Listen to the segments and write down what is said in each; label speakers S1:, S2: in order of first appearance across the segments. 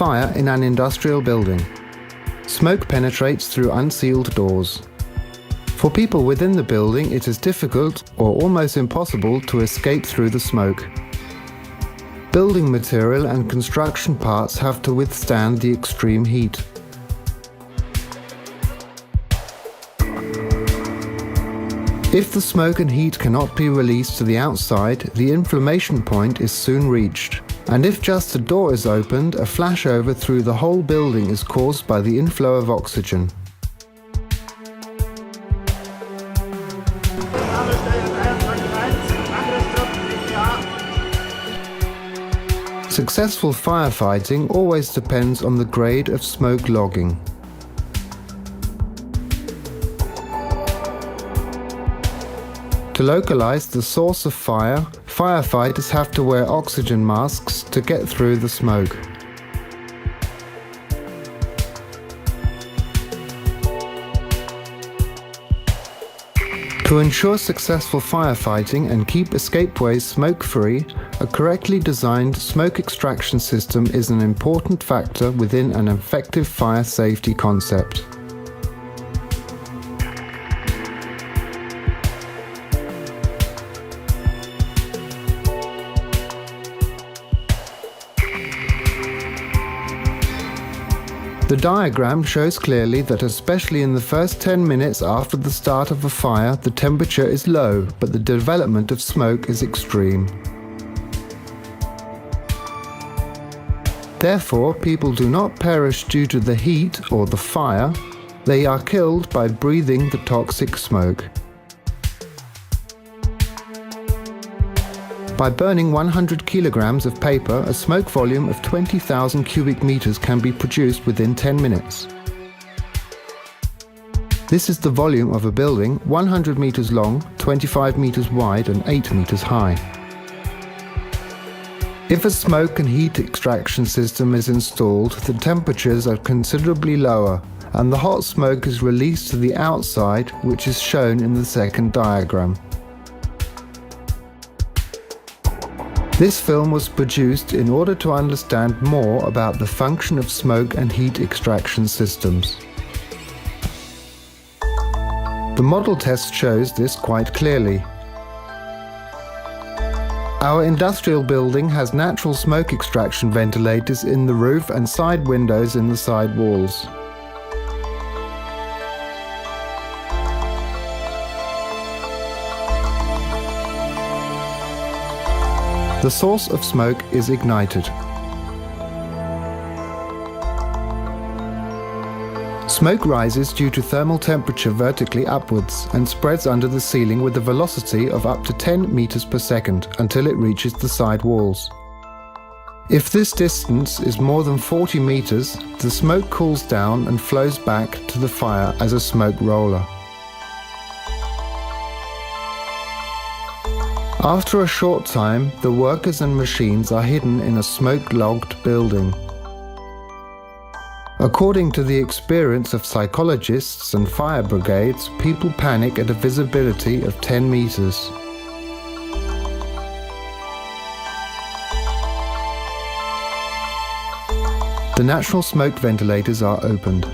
S1: Fire in an industrial building. Smoke penetrates through unsealed doors. For people within the building, it is difficult or almost impossible to escape through the smoke. Building material and construction parts have to withstand the extreme heat. If the smoke and heat cannot be released to the outside, the inflammation point is soon reached. And if just a door is opened, a flashover through the whole building is caused by the inflow of oxygen. Successful firefighting always depends on the grade of smoke logging. To localize the source of fire, firefighters have to wear oxygen masks to get through the smoke. To ensure successful firefighting and keep escapeways smoke-free, a correctly designed smoke extraction system is an important factor within an effective fire safety concept. The diagram shows clearly that especially in the first 10 minutes after the start of a fire, the temperature is low, but the development of smoke is extreme. Therefore, people do not perish due to the heat or the fire, they are killed by breathing the toxic smoke. By burning 100 kilograms of paper, a smoke volume of 20,000 cubic meters can be produced within 10 minutes. This is the volume of a building 100 meters long, 25 meters wide and 8 meters high. If a smoke and heat extraction system is installed, the temperatures are considerably lower and the hot smoke is released to the outside, which is shown in the second diagram. This film was produced in order to understand more about the function of smoke and heat extraction systems. The model test shows this quite clearly. Our industrial building has natural smoke extraction ventilators in the roof and side windows in the side walls. The source of smoke is ignited. Smoke rises due to thermal temperature vertically upwards and spreads under the ceiling with a velocity of up to 10 meters per second until it reaches the side walls. If this distance is more than 40 meters, the smoke cools down and flows back to the fire as a smoke roller. After a short time, the workers and machines are hidden in a smoke-logged building. According to the experience of psychologists and fire brigades, people panic at a visibility of 10 meters. The natural smoke ventilators are opened.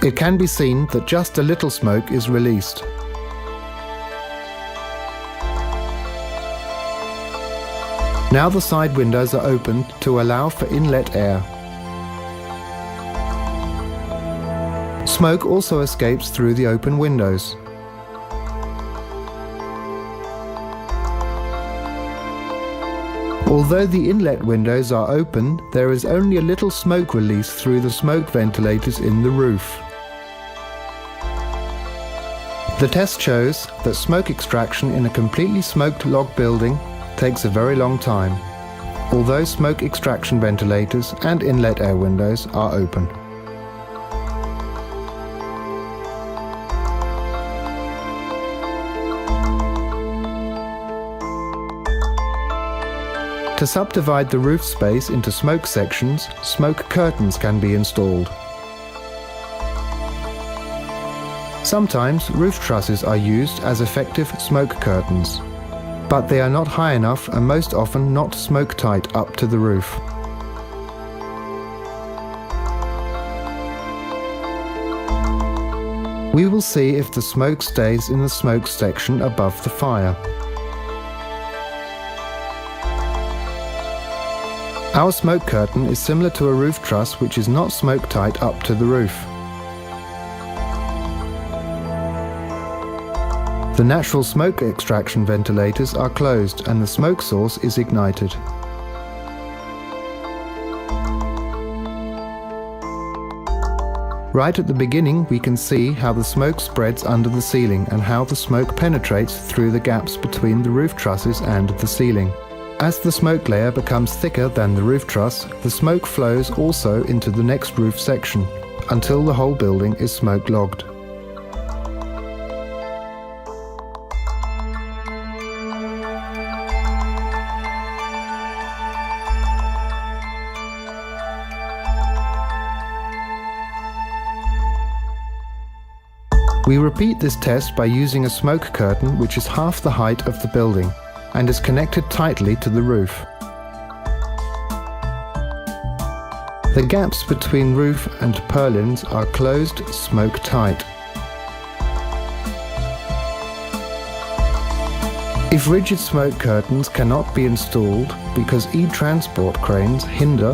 S1: It can be seen that just a little smoke is released. Now the side windows are opened to allow for inlet air. Smoke also escapes through the open windows. Although the inlet windows are open, there is only a little smoke release through the smoke ventilators in the roof. The test shows that smoke extraction in a completely smoked log building takes a very long time, although smoke extraction ventilators and inlet air windows are open. To subdivide the roof space into smoke sections, smoke curtains can be installed. Sometimes roof trusses are used as effective smoke curtains, but they are not high enough and most often not smoke tight up to the roof. We will see if the smoke stays in the smoke section above the fire. Our smoke curtain is similar to a roof truss which is not smoke tight up to the roof. The natural smoke extraction ventilators are closed and the smoke source is ignited. Right at the beginning we can see how the smoke spreads under the ceiling and how the smoke penetrates through the gaps between the roof trusses and the ceiling. As the smoke layer becomes thicker than the roof truss, the smoke flows also into the next roof section, until the whole building is smoke logged. We repeat this test by using a smoke curtain which is half the height of the building and is connected tightly to the roof. The gaps between roof and purlins are closed smoke tight. If rigid smoke curtains cannot be installed because e-transport cranes hinder,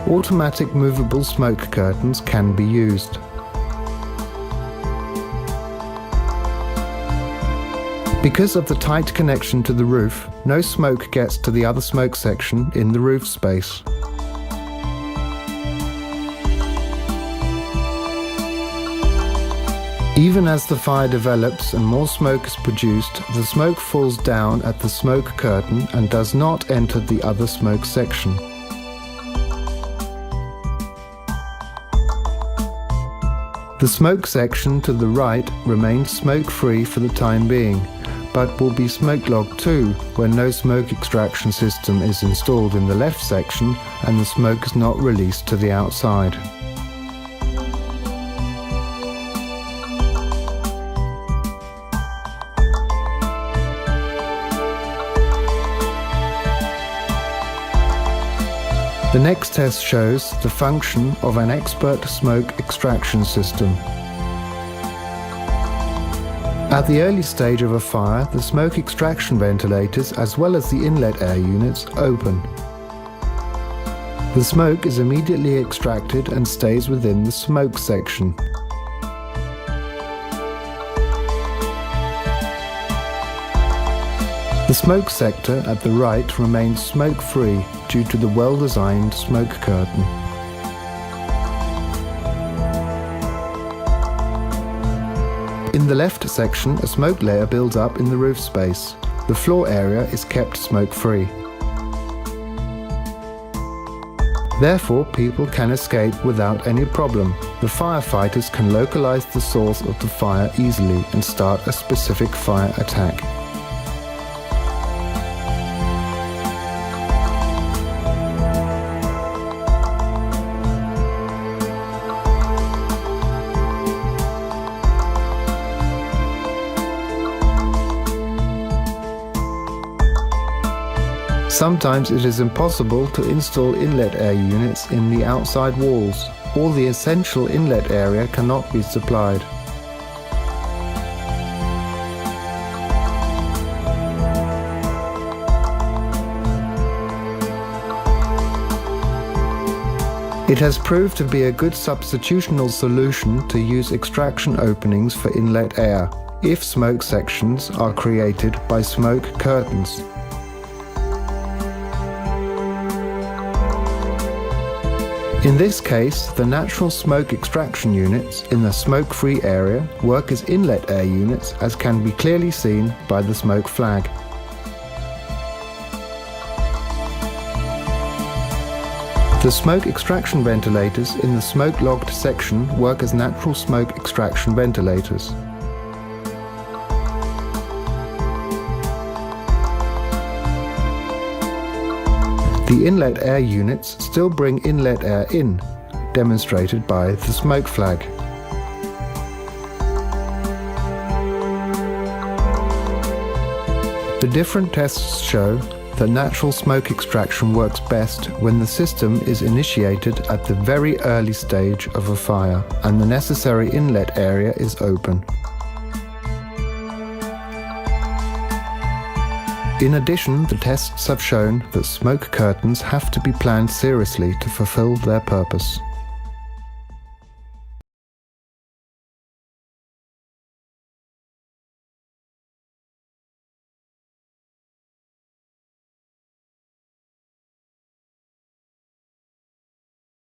S1: automatic movable smoke curtains can be used. Because of the tight connection to the roof, no smoke gets to the other smoke section in the roof space. Even as the fire develops and more smoke is produced, the smoke falls down at the smoke curtain and does not enter the other smoke section. The smoke section to the right remains smoke-free for the time being, but will be smoke logged too when no smoke extraction system is installed in the left section and the smoke is not released to the outside. The next test shows the function of an expert smoke extraction system. At the early stage of a fire, the smoke extraction ventilators as well as the inlet air units open. The smoke is immediately extracted and stays within the smoke section. The smoke sector at the right remains smoke-free due to the well-designed smoke curtain. In the left section, a smoke layer builds up in the roof space. The floor area is kept smoke-free. Therefore, people can escape without any problem. The firefighters can localize the source of the fire easily and start a specific fire attack. Sometimes it is impossible to install inlet air units in the outside walls, or the essential inlet area cannot be supplied. It has proved to be a good substitutional solution to use extraction openings for inlet air, if smoke sections are created by smoke curtains. In this case, the natural smoke extraction units in the smoke-free area work as inlet air units, as can be clearly seen by the smoke flag. The smoke extraction ventilators in the smoke-logged section work as natural smoke extraction ventilators. The inlet air units still bring inlet air in, demonstrated by the smoke flag. The The different tests show that natural smoke extraction works best when the system is initiated at the very early stage of a fire and the necessary inlet area is open. In addition, the tests have shown that smoke curtains have to be planned seriously to fulfill their purpose.